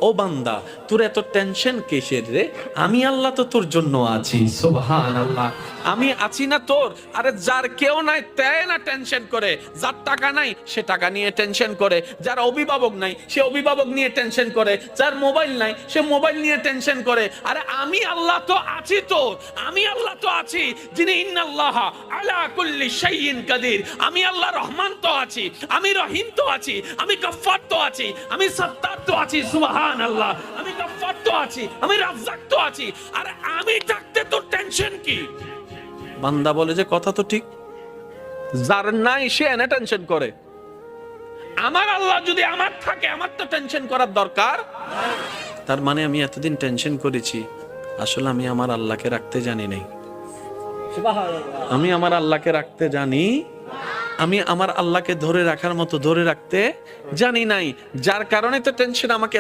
ও বান্দা, তোর এত টেনশন কিসের রে? আমি আল্লাহ তো তোর জন্য আছি। সুবহানাল্লাহ। আমি আছি না তোর? আরে যার কেউ নাই তাই না টেনশন করে, যার টাকা নাই সে টাকা নিয়ে টেনশন করে, যার অভিভাবক নাই সে অভিভাবক নিয়ে টেনশন করে, যার মোবাইল নাই সে মোবাইল নিয়ে টেনশন করে। আরে আমি আল্লাহ তো আছি তোর, আমি আল্লাহ তো আছি যিনি ইন্নাল্লাহ আলা কুল্লি শাইইন কাদির। আমি আল্লাহ রহমান তো আছি, আমি রহিম তো আছি, আমি গফফার তো আছি, আমি সত্তার তো আছি। সুবহানাল্লাহ। আমি গফফার তো আছি, আমি রাজ্জাক তো আছি। আরে আমি থাকতে তোর টেনশন কি? বান্দা বলে যে কথা তো ঠিক, যার নাই সে এনে টেনশন করে। আমার আল্লাহ যদি আমার থাকে, আমার তো টেনশন করার দরকার। তার মানে আমি এতদিন টেনশন করেছি, আসলে আমি আমার আল্লাহকে রাখতে জানি নাই। আমি আমার আল্লাহকে রাখতে জানি, আমি আমার আল্লাহকে ধরে রাখার মতো ধরে রাখতে জানি নাই, যার কারণে তো টেনশন আমাকে